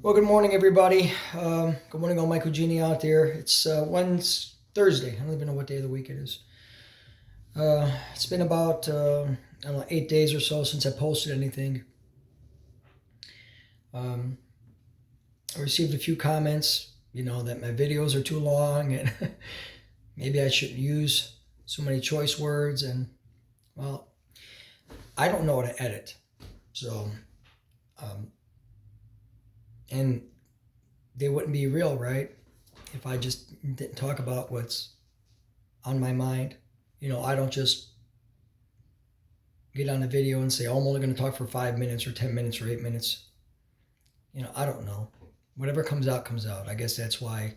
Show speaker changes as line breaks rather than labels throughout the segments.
Well, good morning, everybody. Good morning, all my Kujini out there. It's Thursday. I don't even know what day of the week it is. It's been about I don't know, 8 days or so since I posted anything. Um, I received a few comments, that my videos are too long and maybe I shouldn't use so many choice words. And well, I don't know how to edit, so um, and they wouldn't be real, right? If I just didn't talk about what's on my mind. I don't just get on a video and say, oh, I'm only going to talk for 5 minutes or 10 minutes or 8 minutes. I don't know. Whatever comes out, comes out. I guess that's why,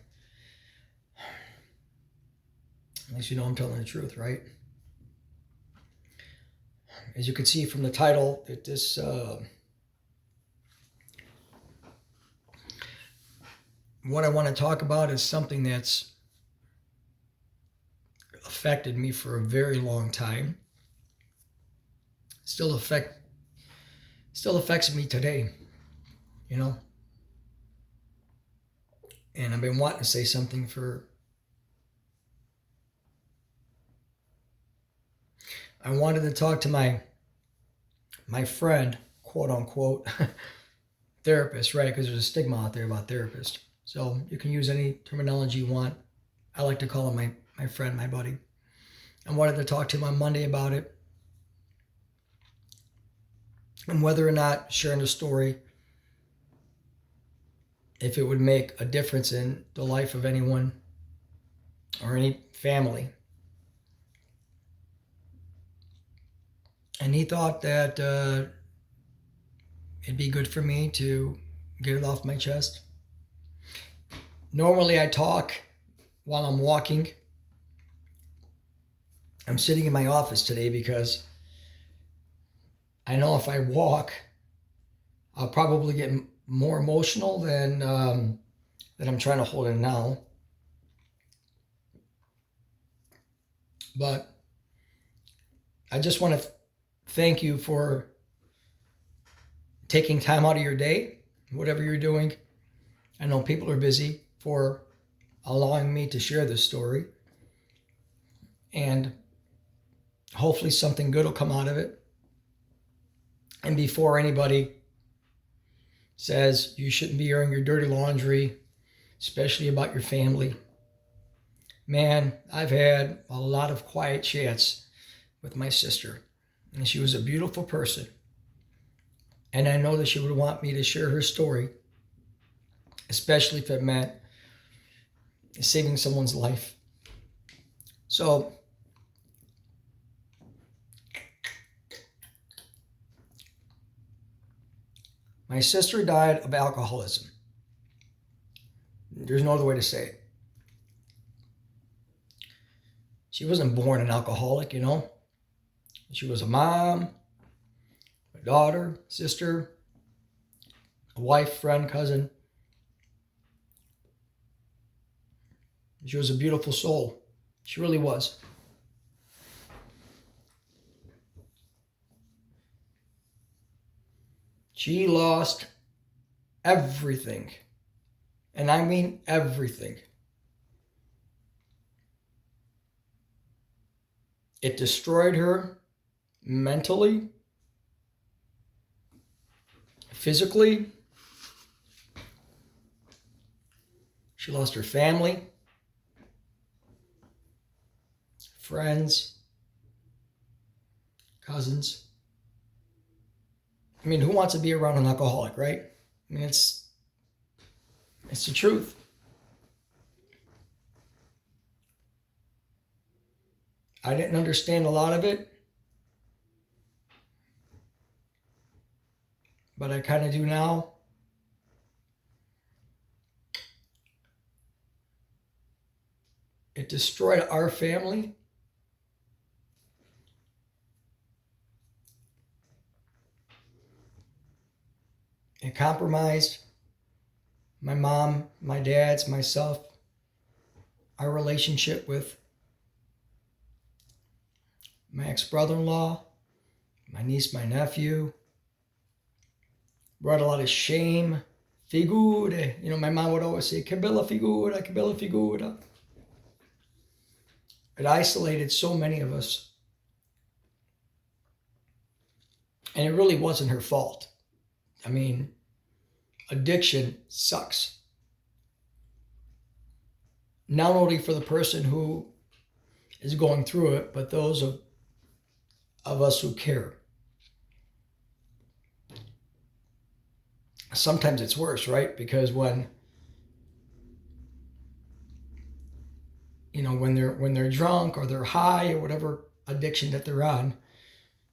at least I'm telling the truth, right? As you can see from the title, that this what I want to talk about is something that's affected me for a very long time. Still affects me today, And I've been wanting to say something I wanted to talk to my friend, quote unquote, therapist, right? Because there's a stigma out there about therapists. So you can use any terminology you want. I like to call him my friend, my buddy. I wanted to talk to him on Monday about it. And whether or not sharing the story, if it would make a difference in the life of anyone or any family. And he thought that it'd be good for me to get it off my chest. Normally I talk while I'm walking. I'm sitting in my office today because I know if I walk, I'll probably get more emotional than I'm trying to hold in now. But I just want to thank you for taking time out of your day, whatever you're doing. I know people are busy, for allowing me to share this story. And hopefully something good will come out of it. And before anybody says you shouldn't be airing your dirty laundry, especially about your family, man, I've had a lot of quiet chats with my sister. And she was a beautiful person. And I know that she would want me to share her story, especially if it meant saving someone's life. So, my sister died of alcoholism. There's no other way to say it. She wasn't born an alcoholic, She was a mom, a daughter, sister, a wife, friend, cousin. She was a beautiful soul. She really was. She lost everything. And I mean everything. It destroyed her mentally, physically. She lost her family, friends, cousins. I mean, who wants to be around an alcoholic, right? I mean, it's the truth. I didn't understand a lot of it, but I kind of do now. It destroyed our family. It compromised my mom, my dad's, myself, our relationship with my ex-brother-in-law, my niece, my nephew. Brought a lot of shame, figure. You know, my mom would always say, que bella figura, que bella figura. It isolated so many of us. And it really wasn't her fault. I mean, addiction sucks. Not only for the person who is going through it, but those of us who care. Sometimes it's worse, right? Because when they're drunk or they're high or whatever addiction that they're on,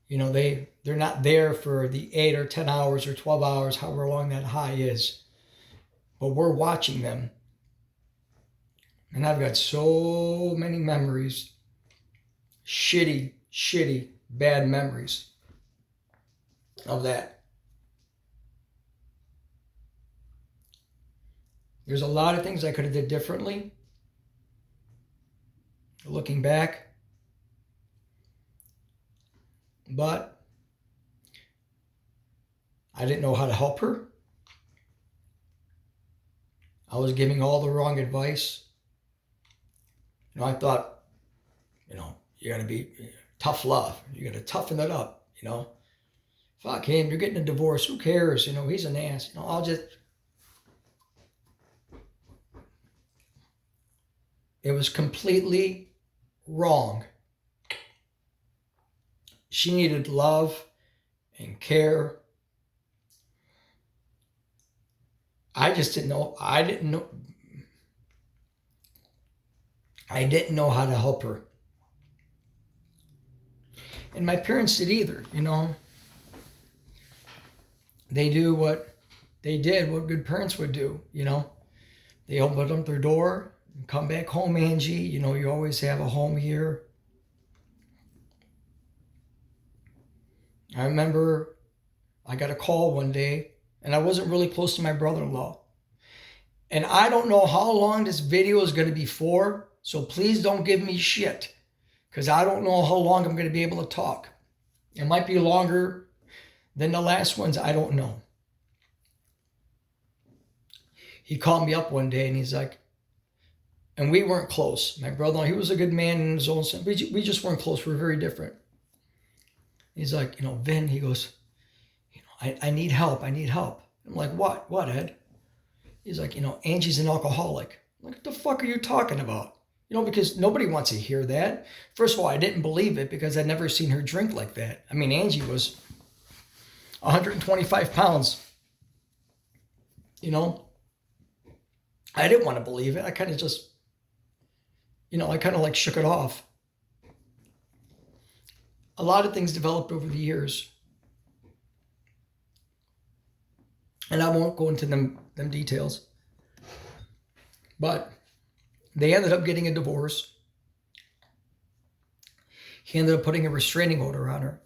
you know, they're not there for the 8 or 10 hours or 12 hours, however long that high is. But we're watching them. And I've got so many memories, shitty, bad memories of that. There's a lot of things I could have did differently. Looking back. But I didn't know how to help her. I was giving all the wrong advice. You know, I thought, you know, you gotta be tough love. You gotta toughen it up, you know. Fuck him, you're getting a divorce, who cares? You know, he's an ass. You know, it was completely wrong. She needed love and care. I just didn't know. I didn't know how to help her. And my parents did either, you know. They do what they did, what good parents would do, you know. They opened up their door and come back home, Angie. You know, you always have a home here. I remember I got a call one day, and I wasn't really close to my brother-in-law. And I don't know how long this video is going to be for, so please don't give me shit, because I don't know how long I'm going to be able to talk. It might be longer than the last ones, I don't know. He called me up one day, and he's like, and we weren't close. My brother-in-law, he was a good man in his own sense. We just weren't close. We were very different. He's like, you know, Vin, he goes, you know, I need help. I need help. I'm like, what? What, Ed? He's like, you know, Angie's an alcoholic. I'm like, what the fuck are you talking about? You know, because nobody wants to hear that. First of all, I didn't believe it because I'd never seen her drink like that. I mean, Angie was 125 pounds. You know, I didn't want to believe it. I kind of just, you know, I kind of like shook it off. A lot of things developed over the years. And I won't go into them details. But they ended up getting a divorce. He ended up putting a restraining order on her,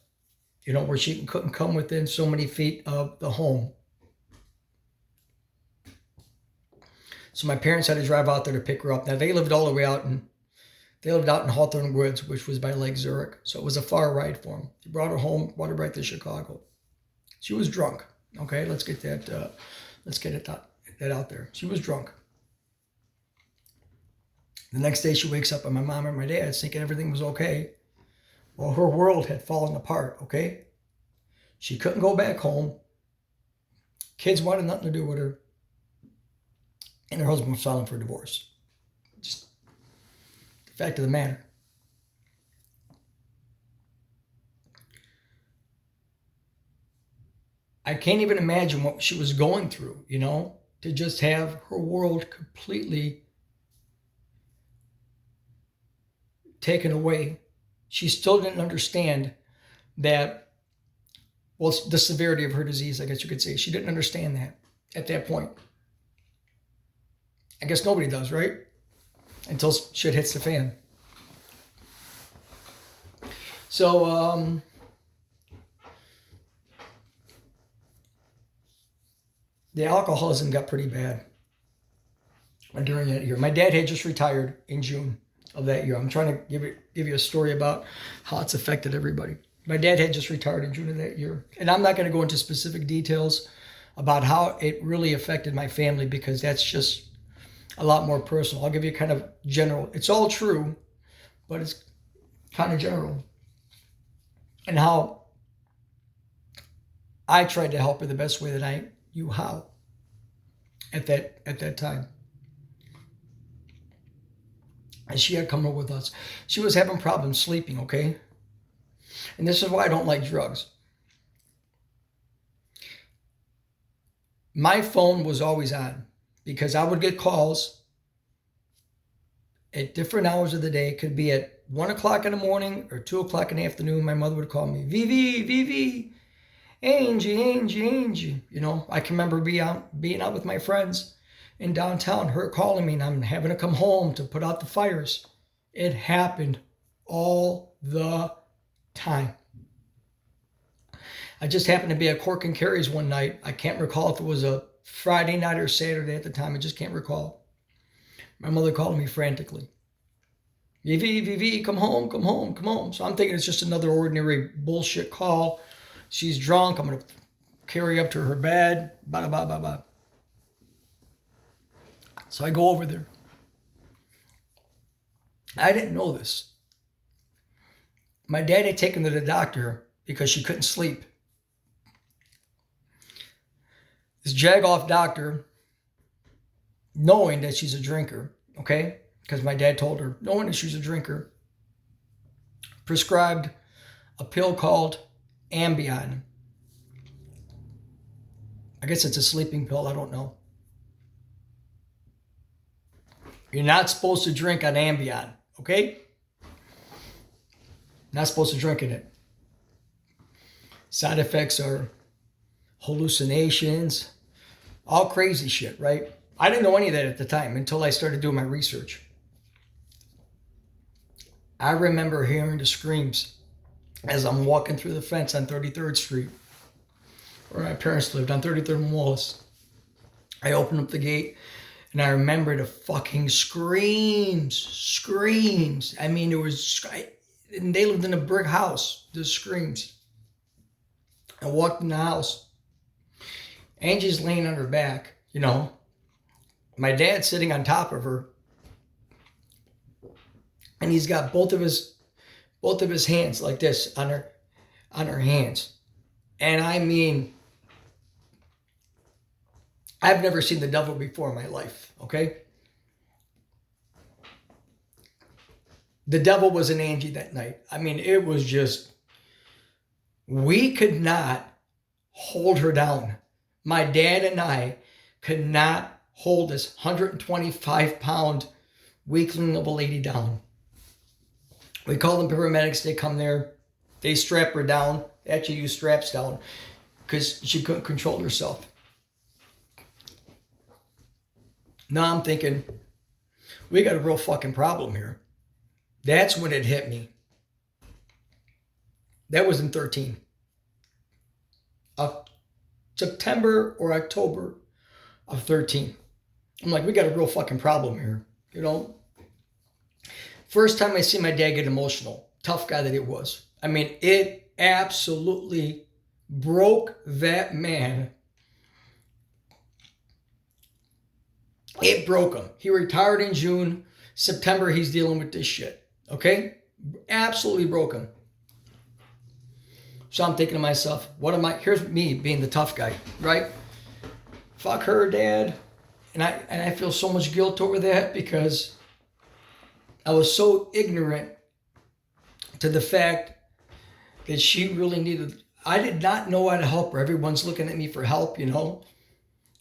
you know, where she couldn't come within so many feet of the home. So my parents had to drive out there to pick her up. Now, they lived all the way out in Hawthorne Woods, which was by Lake Zurich. So it was a far ride for them. They brought her home, brought her back to Chicago. She was drunk. Okay, let's get that out there. She was drunk. The next day she wakes up and my mom and my dad thinking everything was okay. Well, her world had fallen apart, okay? She couldn't go back home. Kids wanted nothing to do with her. And her husband was filing for divorce. Just the fact of the matter. I can't even imagine what she was going through, you know, to just have her world completely taken away. She still didn't understand that, well, the severity of her disease, I guess you could say. She didn't understand that at that point. I guess nobody does, right? Until shit hits the fan. So, the alcoholism got pretty bad during that year. My dad had just retired in June of that year. I'm trying to give you a story about how it's affected everybody. My dad had just retired in June of that year. And I'm not going to go into specific details about how it really affected my family, because that's just a lot more personal. I'll give you kind of general. It's all true, but it's kind of general. And how I tried to help her the best way that I knew how at that time. And she had come up with us. She was having problems sleeping, okay? And this is why I don't like drugs. My phone was always on because I would get calls at different hours of the day. It could be at 1 o'clock in the morning or 2 o'clock in the afternoon. My mother would call me, Vivi, Angie. You know, I can remember being out with my friends in downtown, her calling me, and I'm having to come home to put out the fires. It happened all the time. I just happened to be at Cork and Carry's one night. I can't recall if it was a Friday night or Saturday at the time. I just can't recall. My mother called me frantically. Vivi, come home. So I'm thinking it's just another ordinary bullshit call. She's drunk. I'm going to carry her up to her bed. Blah, blah, blah, blah. So I go over there. I didn't know this. My dad had taken her to the doctor because she couldn't sleep. This jagoff doctor, knowing that she's a drinker, okay, because my dad told her, knowing that she's a drinker, prescribed a pill called Ambien. I guess it's a sleeping pill, I don't know. You're not supposed to drink on Ambien, okay? Not supposed to drink in it. Side effects are hallucinations, all crazy shit, right? I didn't know any of that at the time until I started doing my research. I remember hearing the screams as I'm walking through the fence on 33rd Street, where my parents lived, on 33rd and Wallace. I opened up the gate and I remember the fucking screams. I mean, and they lived in a brick house, the screams. I walked in the house. Angie's laying on her back, you know. My dad's sitting on top of her. And he's got both of his hands like this on her hands. And I mean, I've never seen the devil before in my life, okay? The devil was in Angie that night. I mean, it was just, we could not hold her down. My dad and I could not hold this 125-pound weakling of a lady down. We called them paramedics. They come there. They strap her down. They actually use straps down because she couldn't control herself. Now I'm thinking, we got a real fucking problem here. That's when it hit me. That was in 13. September or October of 13. I'm like, we got a real fucking problem here, you know? First time I see my dad get emotional, tough guy that he was. I mean, it absolutely broke that man. It broke him. He retired in June. September, he's dealing with this shit, okay? Absolutely broke him. So I'm thinking to myself, here's me being the tough guy, right? Fuck her, Dad. And I feel so much guilt over that because I was so ignorant to the fact that she really needed, I did not know how to help her. Everyone's looking at me for help, you know.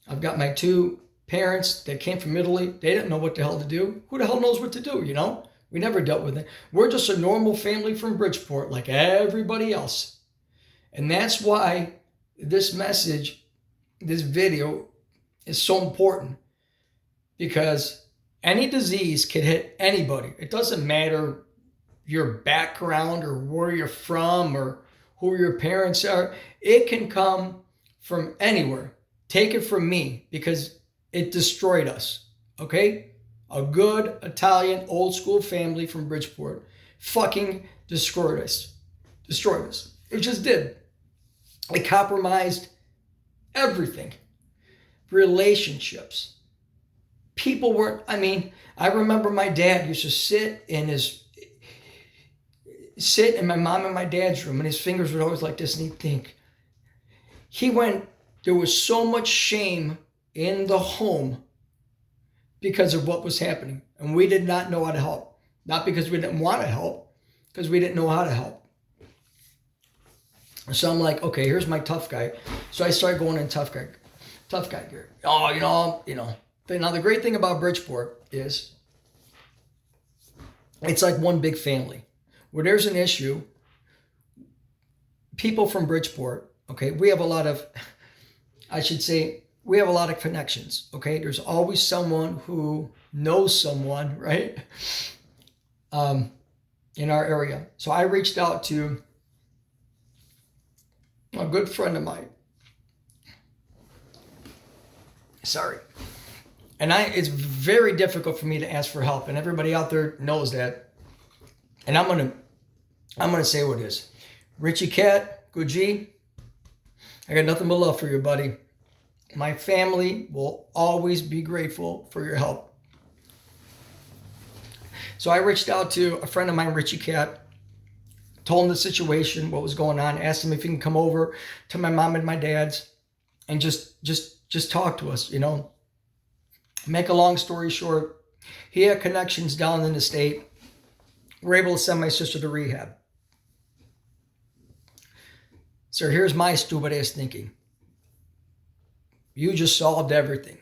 I've got my two parents that came from Italy. They didn't know what the hell to do. Who the hell knows what to do, you know? We never dealt with it. We're just a normal family from Bridgeport like everybody else. And that's why this message, this video is so important, because any disease can hit anybody. It doesn't matter your background or where you're from or who your parents are. It can come from anywhere. Take it from me, because it destroyed us, okay? A good Italian old school family from Bridgeport fucking destroyed us. It just did. It compromised everything. relationships. People weren't, I remember my dad used to sit in my mom and my dad's room, and his fingers would always like this, and he'd think. There was so much shame in the home because of what was happening. And we did not know how to help. Not because we didn't want to help, because we didn't know how to help. So I'm like, okay, here's my tough guy. So I started going in tough guy gear. Oh, Now the great thing about Bridgeport is it's like one big family. Where there's an issue, people from Bridgeport, okay, we have a lot of connections, okay? There's always someone who knows someone, right? In our area. So I reached out to a good friend of mine. Sorry. And it's very difficult for me to ask for help, and everybody out there knows that. And I'm gonna say what it is. Richie Cat, good G, I got nothing but love for you, buddy. My family will always be grateful for your help. So I reached out to a friend of mine, Richie Cat, told him the situation, what was going on, asked him if he can come over to my mom and my dad's and just talk to us, Make a long story short, he had connections down in the state. We're able to send my sister to rehab. So here's my stupid ass thinking. You just solved everything.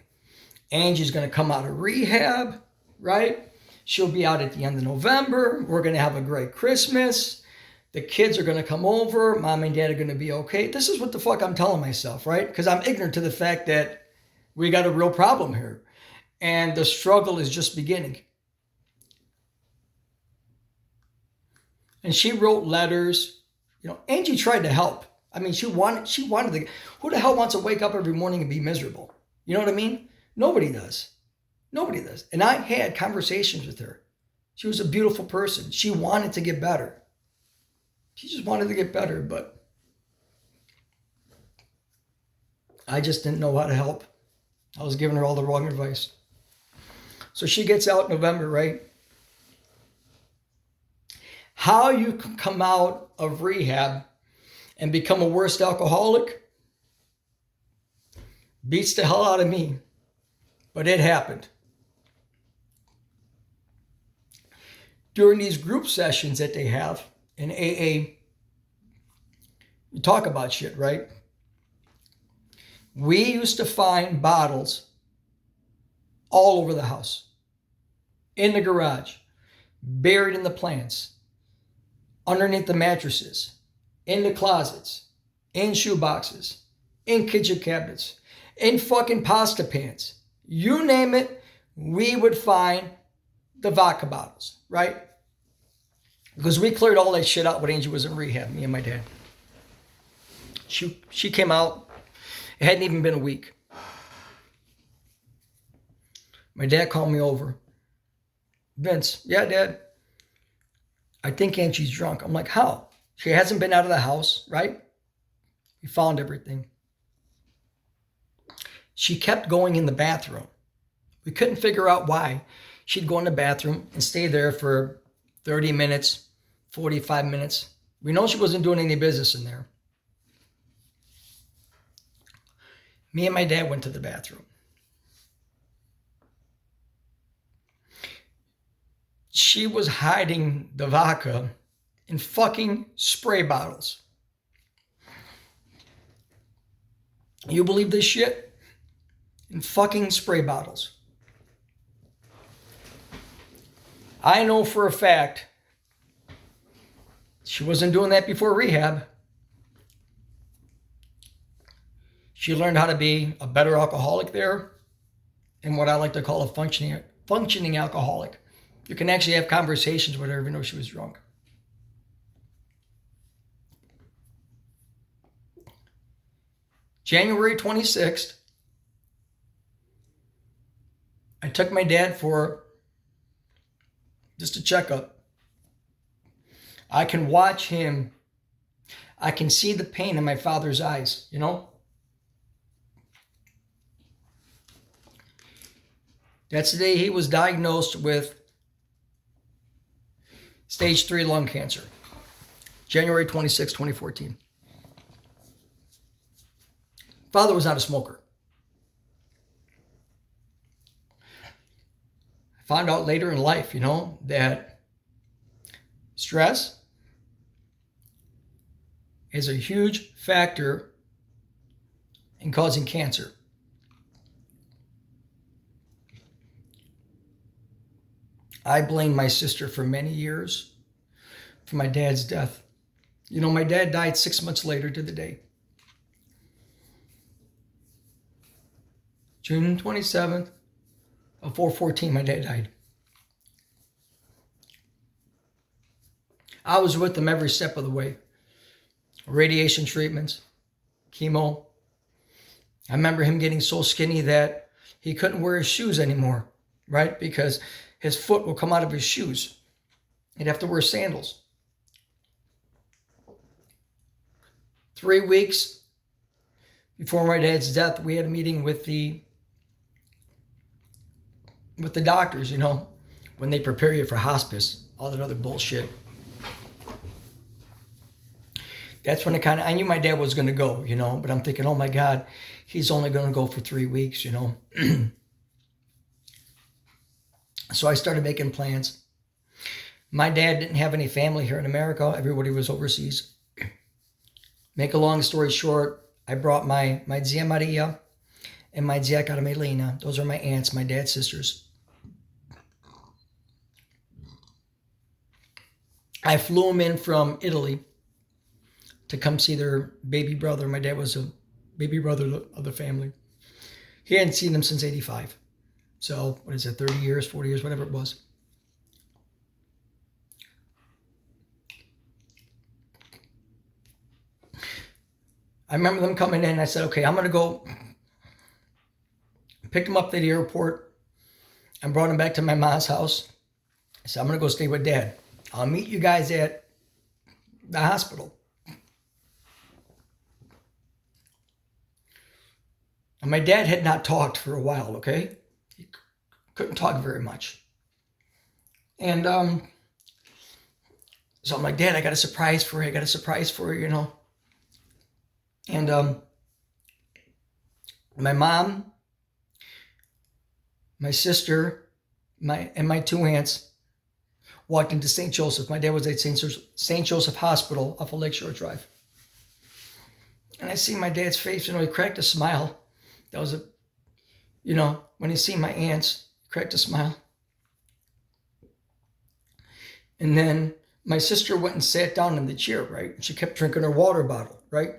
Angie's going to come out of rehab, right? She'll be out at the end of November. We're going to have a great Christmas. The kids are going to come over. Mom and dad are going to be okay. This is what the fuck I'm telling myself, right? Because I'm ignorant to the fact that we got a real problem here. And the struggle is just beginning. And she wrote letters. Angie tried to help. She wanted to. Who the hell wants to wake up every morning and be miserable? You know what I mean? Nobody does. Nobody does. And I had conversations with her. She was a beautiful person. She wanted to get better. She just wanted to get better, but I just didn't know how to help. I was giving her all the wrong advice. So she gets out in November, right? How you can come out of rehab and become a worse alcoholic beats the hell out of me. But it happened. During these group sessions that they have in AA, you talk about shit, right? We used to find bottles all over the house, in the garage, buried in the plants, underneath the mattresses, in the closets, in shoe boxes, in kitchen cabinets, in fucking pasta pans. You name it, we would find the vodka bottles, right? Because we cleared all that shit out when Angie was in rehab, me and my dad. She came out, it hadn't even been a week. My dad called me over. Vince, yeah, Dad, I think Angie's drunk. I'm like, how? She hasn't been out of the house, right? We found everything. She kept going in the bathroom. We couldn't figure out why. She'd go in the bathroom and stay there for 30 minutes, 45 minutes. We know she wasn't doing any business in there. Me and my dad went to the bathroom. She was hiding the vodka in fucking spray bottles. You believe this shit? In fucking spray bottles. I know for a fact she wasn't doing that before rehab. She learned how to be a better alcoholic there, and what I like to call a functioning alcoholic. You can actually have conversations with her even though she was drunk. January 26th, I took my dad for just a checkup. I can watch him. I can see the pain in my father's eyes, That's the day he was diagnosed with stage 3 lung cancer. January 26, 2014. Father was not a smoker. I found out later in life, that stress is a huge factor in causing cancer. I blamed my sister for many years for my dad's death. My dad died 6 months later to the day. June 27th of 4/14, my dad died. I was with him every step of the way. Radiation treatments, chemo. I remember him getting so skinny that he couldn't wear his shoes anymore, right? Because his foot would come out of his shoes. He'd have to wear sandals. 3 weeks before my dad's death, we had a meeting with the doctors, when they prepare you for hospice, all that other bullshit. That's when I knew my dad was going to go, but I'm thinking, oh my God, he's only going to go for 3 weeks, So I started making plans. My dad didn't have any family here in America. Everybody was overseas. Make a long story short, I brought my Zia Maria and my Zia Carmelina. Those are my aunts, my dad's sisters. I flew them in from Italy to come see their baby brother. My dad was a baby brother of the family. He hadn't seen them since 85. So, 30 years, 40 years, whatever it was. I remember them coming in. I said, okay, I'm going to go pick them up at the airport and brought them back to my mom's house. I said, I'm going to go stay with Dad. I'll meet you guys at the hospital. And my dad had not talked for a while, okay? He couldn't talk very much. And so I'm like, Dad, I got a surprise for you, And my mom, my sister, and my 2 aunts walked into St. Joseph. My dad was at St. Joseph Hospital off of Lakeshore Drive. And I see my dad's face, he cracked a smile. That was when he seen my aunts, he cracked a smile. And then my sister went and sat down in the chair, right? And she kept drinking her water bottle, right?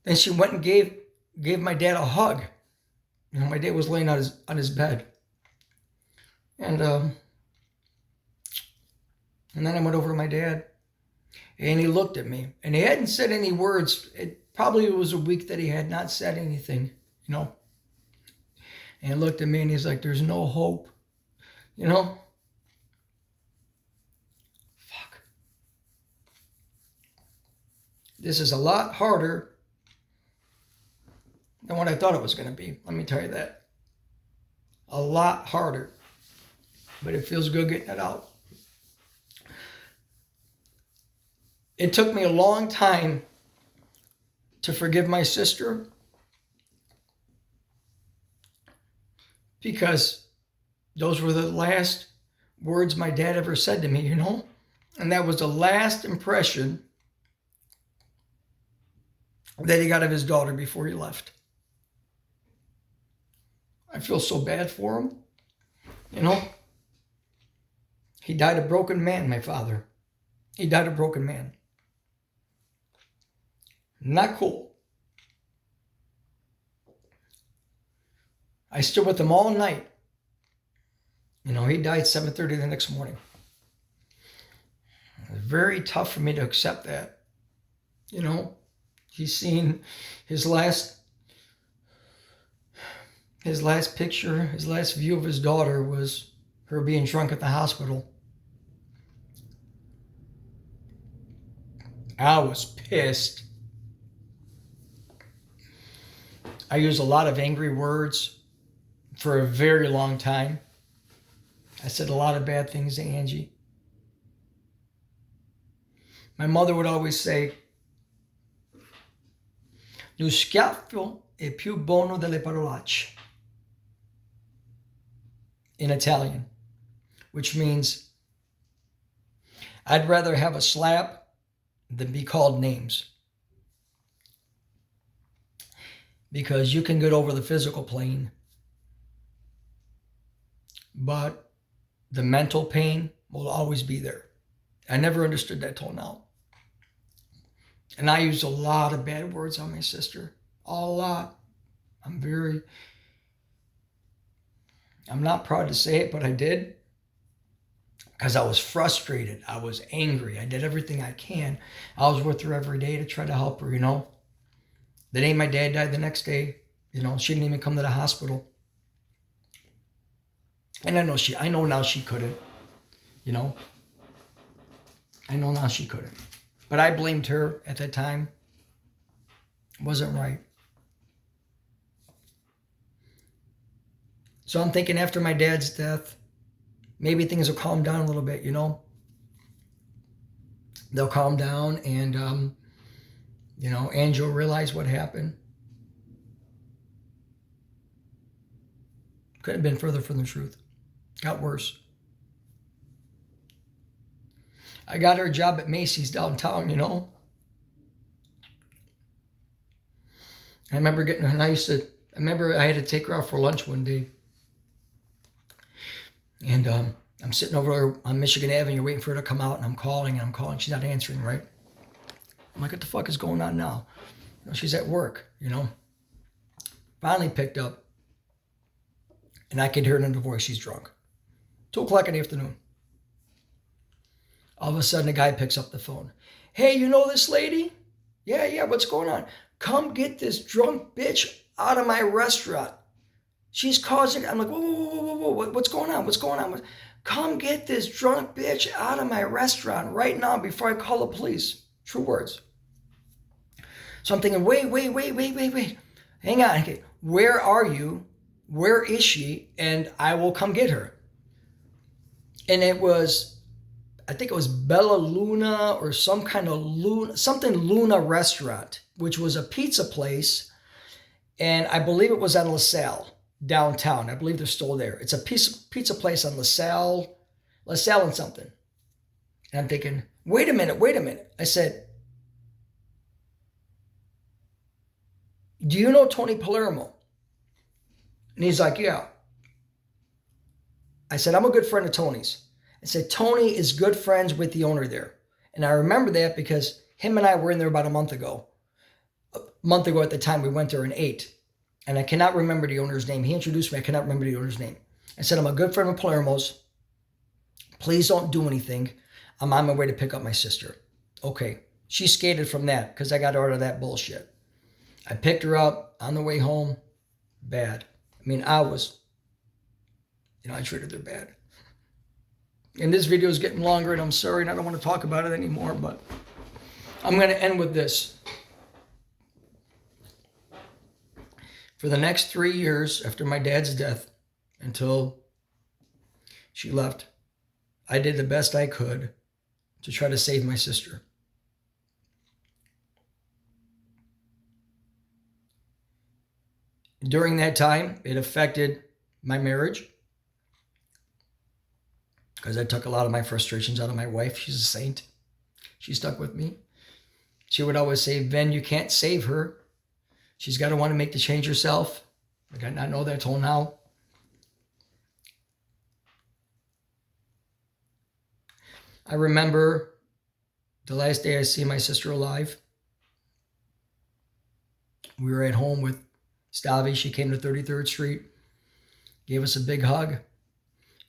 Then she went and gave my dad a hug. My dad was laying on his bed. And then I went over to my dad. And he looked at me. And he hadn't said any words. It probably was a week that he had not said anything, And he looked at me and he's like, there's no hope. Fuck. This is a lot harder than what I thought it was going to be. Let me tell you that. A lot harder. But it feels good getting it out. It took me a long time to forgive my sister because those were the last words my dad ever said to me, And that was the last impression that he got of his daughter before he left. I feel so bad for him, He died a broken man, my father. He died a broken man. Not cool. I stood with him all night. He died 7:30 the next morning. It was very tough for me to accept that. He's seen his last picture, his last view of his daughter was her being drunk at the hospital. I was pissed. I used a lot of angry words for a very long time. I said a lot of bad things to Angie. My mother would always say, lo schiaffo è più buono delle parolacce, in Italian, which means I'd rather have a slap than be called names. Because you can get over the physical plane, but the mental pain will always be there. I never understood that till now. And I used a lot of bad words on my sister. A lot. I'm not proud to say it, but I did. Because I was frustrated. I was angry. I did everything I can. I was with her every day to try to help her, The day my dad died the next day, she didn't even come to the hospital. And I know now she couldn't, I know now she couldn't. But I blamed her at that time. It wasn't right. So I'm thinking after my dad's death, maybe things will calm down a little bit, They'll calm down and, Angie will realize what happened. Couldn't have been further from the truth. Got worse. I got her a job at Macy's downtown, I remember getting her, I had to take her out for lunch one day. And I'm sitting over there on Michigan Avenue waiting for her to come out, and I'm calling. She's not answering, right? I'm like, what the fuck is going on now? She's at work, Finally picked up, and I could hear it in her voice. She's drunk. 2 o'clock in the afternoon. All of a sudden, a guy picks up the phone. Hey, you know this lady? Yeah, what's going on? Come get this drunk bitch out of my restaurant. She's causing... I'm like, whoa, what's going on? Come get this drunk bitch out of my restaurant right now before I call the police. True words. So I'm thinking, wait. Hang on. Okay. Where are you? Where is she? And I will come get her. And I think it was Bella Luna or some kind of Luna restaurant, which was a pizza place. And I believe it was on LaSalle, downtown. I believe they're still there. It's a pizza place on LaSalle and something. And I'm thinking, wait a minute. I said, do you know Tony Palermo? And he's like, yeah. I said, I'm a good friend of Tony's. I said, Tony is good friends with the owner there. And I remember that because him and I were in there about a month ago. A month ago at the time, we went there and ate. And I cannot remember the owner's name. He introduced me. I cannot remember the owner's name. I said, I'm a good friend of Palermo's. Please don't do anything. I'm on my way to pick up my sister. Okay. She skated from that because I got her out of that bullshit. I picked her up on the way home. Bad. I treated her bad. And this video is getting longer, and I'm sorry, and I don't want to talk about it anymore, but I'm going to end with this. For the next 3 years after my dad's death, until she left, I did the best I could to try to save my sister. During that time, it affected my marriage because I took a lot of my frustrations out of my wife. She's a saint. She stuck with me. She would always say, "Ven, you can't save her. She's got to want to make the change herself." I did not know that till now. I remember the last day I see my sister alive. We were at home with Stavi. She came to 33rd Street, gave us a big hug.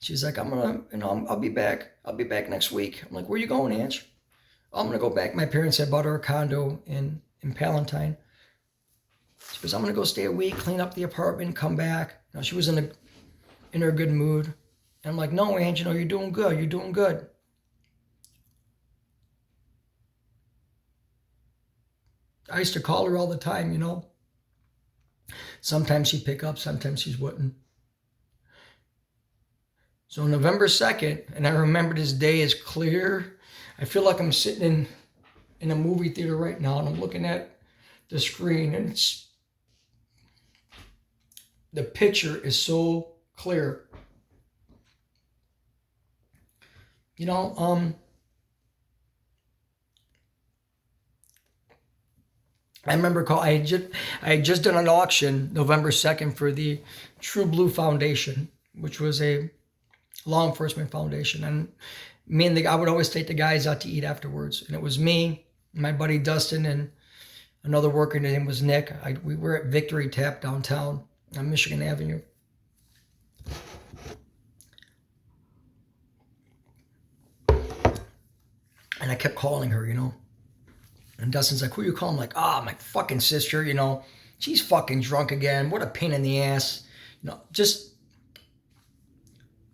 She's like, I'll be back. I'll be back next week. I'm like, where you going, Ange? I'm going to go back. My parents had bought her a condo in Palatine. She goes, I'm going to go stay a week, clean up the apartment, come back. She was in her good mood. And I'm like, no, Ange, you're doing good. You're doing good. I used to call her all the time, Sometimes she'd pick up, sometimes she wouldn't. So November 2nd, and I remember this day as clear. I feel like I'm sitting in a movie theater right now, and I'm looking at the screen, and the picture is so clear. You know, I remember I had just done an auction November 2nd for the True Blue Foundation, which was a law enforcement foundation. And I would always take the guys out to eat afterwards. And it was me, my buddy Dustin, and another worker. His name was Nick. We were at Victory Tap downtown on Michigan Avenue. And I kept calling her, And Dustin's like, who are you calling? I'm like, my fucking sister, She's fucking drunk again. What a pain in the ass. Just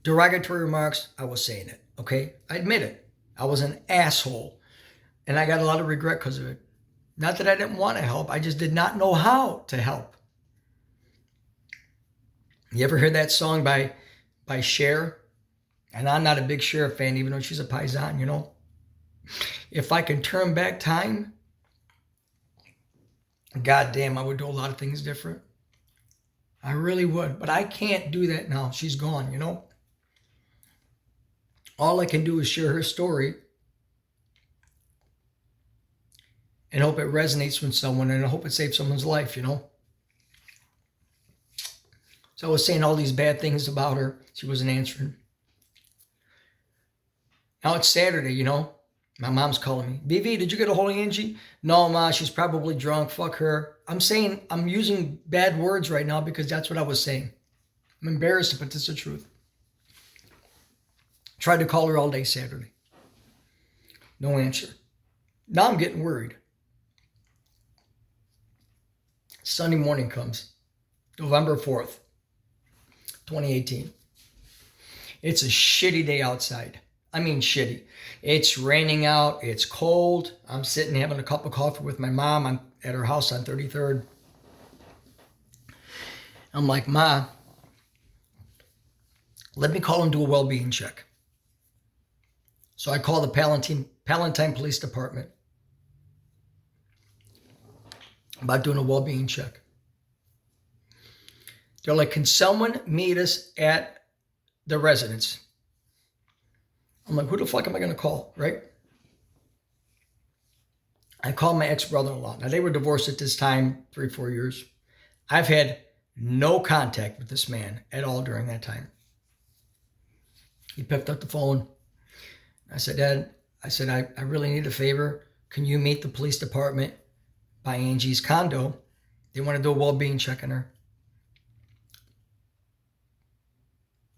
derogatory remarks. I was saying it, okay? I admit it. I was an asshole. And I got a lot of regret because of it. Not that I didn't want to help. I just did not know how to help. You ever heard that song by Cher? And I'm not a big Cher fan, even though she's a paisan, If I can turn back time, goddamn, I would do a lot of things different. I really would. But I can't do that now. She's gone, All I can do is share her story and hope it resonates with someone, and I hope it saves someone's life, So I was saying all these bad things about her. She wasn't answering. Now it's Saturday, My mom's calling me. BV, did you get a hold of Angie? No, Ma, she's probably drunk. Fuck her. I'm using bad words right now because that's what I was saying. I'm embarrassed, but it's the truth. Tried to call her all day Saturday. No answer. Now I'm getting worried. Sunday morning comes. November 4th, 2018. It's a shitty day outside. I mean shitty. It's raining out. It's cold. I'm sitting having a cup of coffee with my mom at her house on 33rd. I'm like, Ma, let me call and do a well-being check. So I call the Palatine Police Department about doing a well-being check. They're like, can someone meet us at the residence? I'm like, who the fuck am I going to call, right? I called my ex-brother-in-law. Now, they were divorced at this time, 3-4 years. I've had no contact with this man at all during that time. He picked up the phone. I said, Dad, I really need a favor. Can you meet the police department by Angie's condo? They want to do a well-being check on her.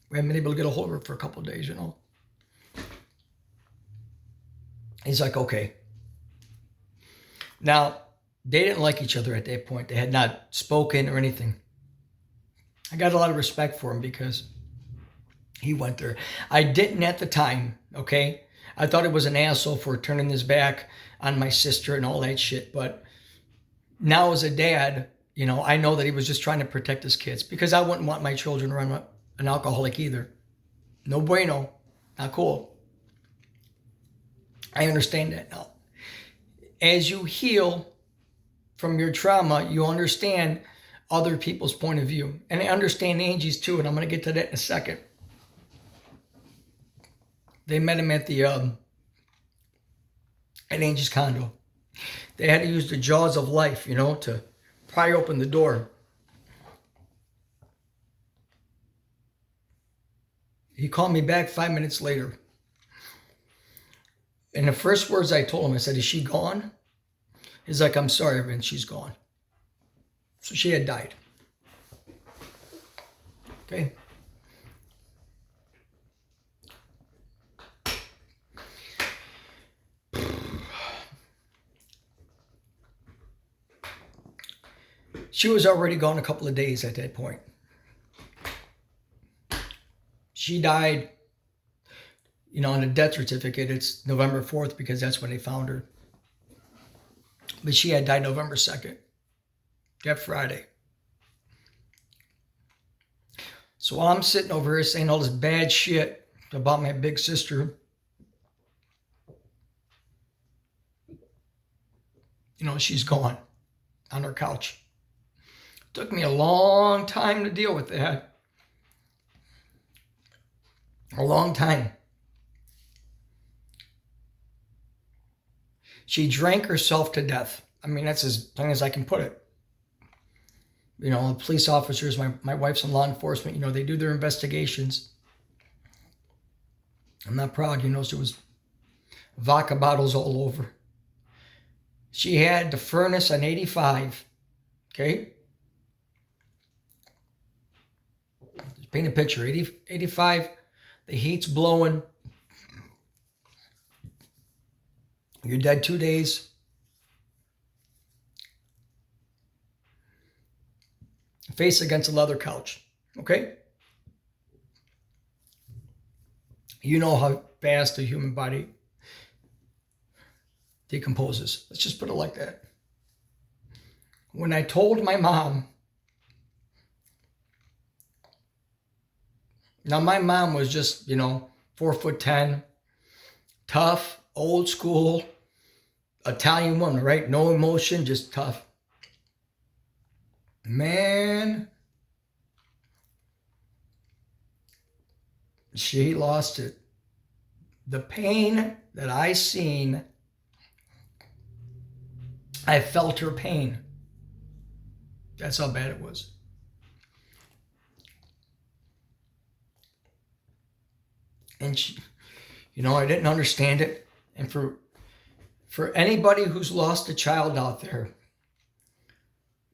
We haven't been able to get a hold of her for a couple of days, He's like, okay. Now, they didn't like each other at that point. They had not spoken or anything. I got a lot of respect for him because he went there. I didn't at the time, okay? I thought it was an asshole for turning his back on my sister and all that shit. But now as a dad, I know that he was just trying to protect his kids because I wouldn't want my children around an alcoholic either. No bueno. Not cool. I understand that now. As you heal from your trauma, you understand other people's point of view. And I understand Angie's too, and I'm going to get to that in a second. They met him at Angie's condo. They had to use the jaws of life, to pry open the door. He called me back 5 minutes later. And the first words I told him, I said, is she gone? He's like, I'm sorry, Vince, she's gone. So she had died. Okay. She was already gone a couple of days at that point. She died, on a death certificate, it's November 4th because that's when they found her. But she had died November 2nd, that Friday. So while I'm sitting over here saying all this bad shit about my big sister, she's gone on her couch. It took me a long time to deal with that. A long time. She drank herself to death. I mean, that's as plain as I can put it. The police officers, my wife's in law enforcement, they do their investigations. I'm not proud, there was vodka bottles all over. She had the furnace on 85, okay? Just paint a picture, 85, the heat's blowing. You're dead 2 days. Face against a leather couch, okay? You know how fast the human body decomposes. Let's just put it like that. When I told my mom, now my mom was just, 4'10", tough, old school, Italian woman, right? No emotion, just tough. Man, she lost it. The pain that I seen, I felt her pain. That's how bad it was. And she, I didn't understand it. And for anybody who's lost a child out there,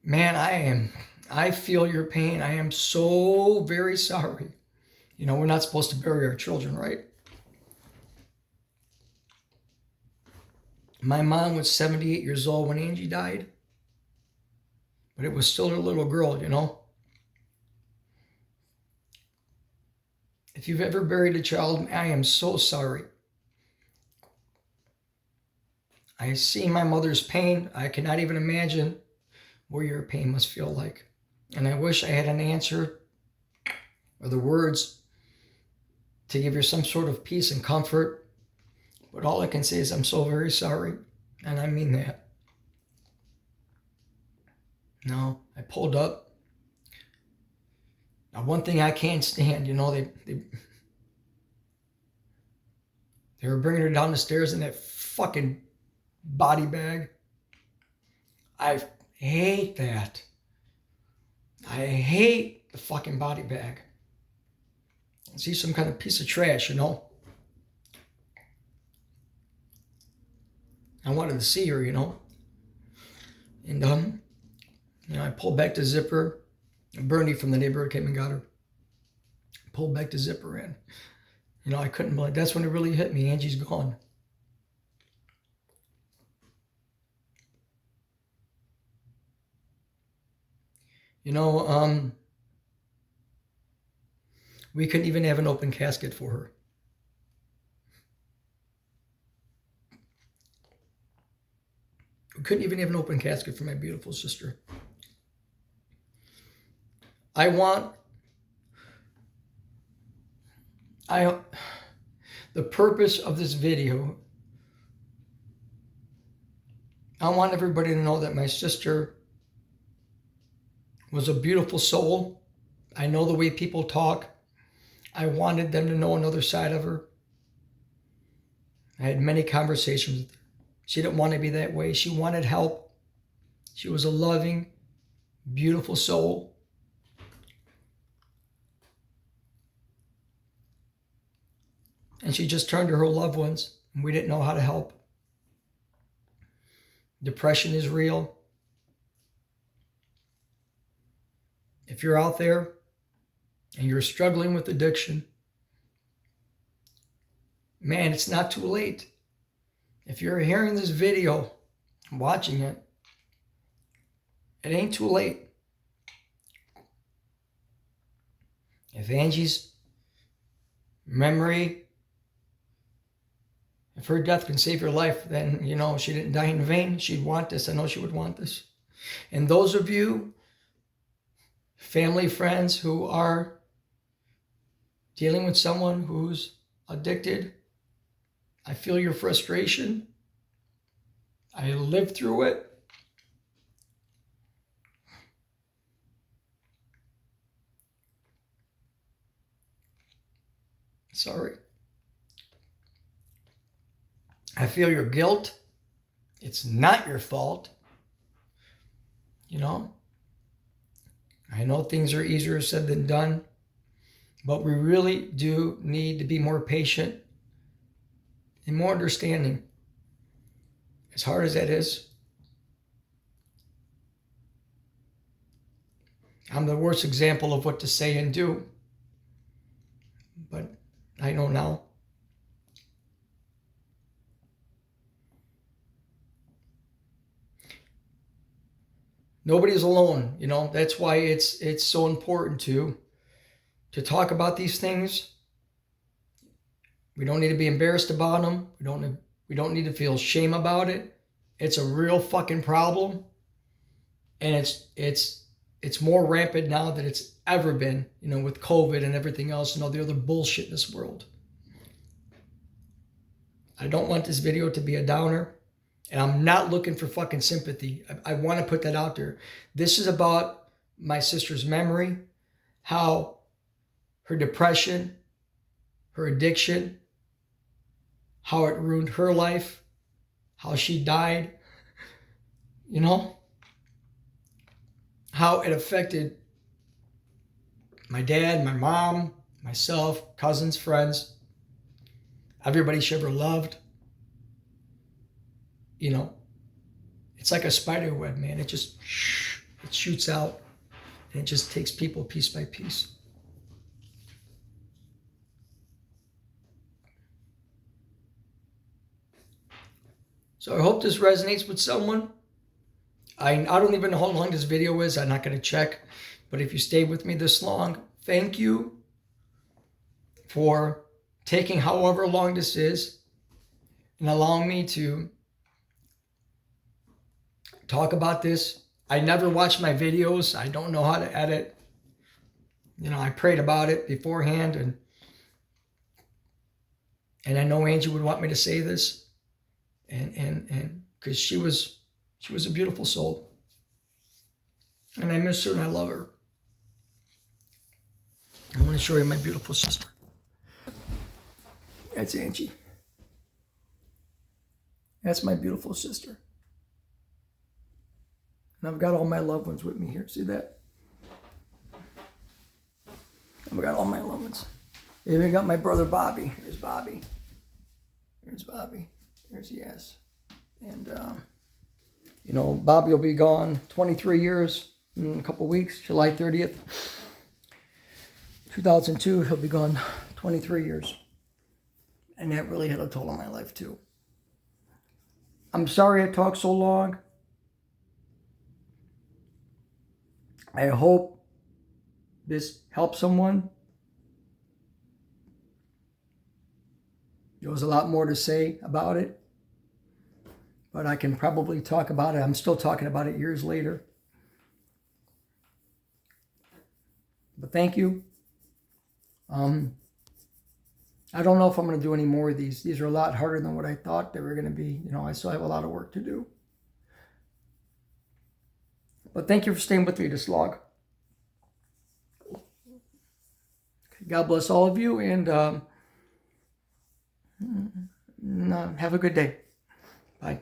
man, I feel your pain. I am so very sorry. We're not supposed to bury our children, right? My mom was 78 years old when Angie died. But it was still her little girl, If you've ever buried a child, I am so sorry. I see my mother's pain. I cannot even imagine what your pain must feel like. And I wish I had an answer or the words to give you some sort of peace and comfort. But all I can say is I'm so very sorry. And I mean that. No, I pulled up. Now, one thing I can't stand, they were bringing her down the stairs in that fucking body bag. I hate that. I hate the fucking body bag. See, some kind of piece of trash, I wanted to see her, And, I pulled back the zipper. Bernie from the neighborhood came and got her. Pulled back the zipper in. I couldn't believe. That's when it really hit me. Angie's gone. We couldn't even have an open casket for her. We couldn't even have an open casket for my beautiful sister. The purpose of this video, I want everybody to know that my sister was a beautiful soul. I know the way people talk. I wanted them to know another side of her. I had many conversations with her. She didn't want to be that way. She wanted help. She was a loving, beautiful soul. And she just turned to her loved ones, and we didn't know how to help. Depression is real. If you're out there and you're struggling with addiction, man, it's not too late. If you're hearing this video, watching it, it ain't too late. If Angie's memory, if her death can save your life, then, she didn't die in vain. She'd want this. I know she would want this. And those of you, family, friends who are dealing with someone who's addicted. I feel your frustration. I lived through it. Sorry. I feel your guilt. It's not your fault. You know, I know things are easier said than done, but we really do need to be more patient and more understanding. As hard as that is, I'm the worst example of what to say and do, but I know now. Nobody's alone, you know. That's why it's so important to talk about these things. We don't need to be embarrassed about them. We don't need to feel shame about it. It's a real fucking problem, and it's more rampant now than it's ever been. You know, with COVID and everything else and all the other bullshit in this world. I don't want this video to be a downer. And I'm not looking for fucking sympathy. I want to put that out there. This is about my sister's memory, how her depression, her addiction, how it ruined her life, how she died, you know, how it affected my dad, my mom, myself, cousins, friends, everybody she ever loved. You know, it's like a spider web, man. It shoots out and it just takes people piece by piece. So I hope this resonates with someone. I don't even know how long this video is. I'm not going to check. But if you stayed with me this long, thank you for taking however long this is and allowing me to talk about this. I never watch my videos. I don't know how to edit. You know, I prayed about it beforehand, and I know Angie would want me to say this, and because she was a beautiful soul, and I miss her and I love her. I want to show you my beautiful sister. That's Angie. That's my beautiful sister. And I've got all my loved ones with me here. See that? I've got all my loved ones. I even got my brother Bobby. Here's Bobby. Here's Bobby. Here's Yes. And, you know, Bobby will be gone 23 years in a couple weeks, July 30th, 2002. He'll be gone 23 years. And that really had a toll on my life, too. I'm sorry I talked so long. I hope this helps someone. There was a lot more to say about it, but I can probably talk about it. I'm still talking about it years later. But thank you. I don't know if I'm going to do any more of these. These are a lot harder than what I thought they were going to be. You know, I still have a lot of work to do. But thank you for staying with me this long. God bless all of you, and have a good day. Bye.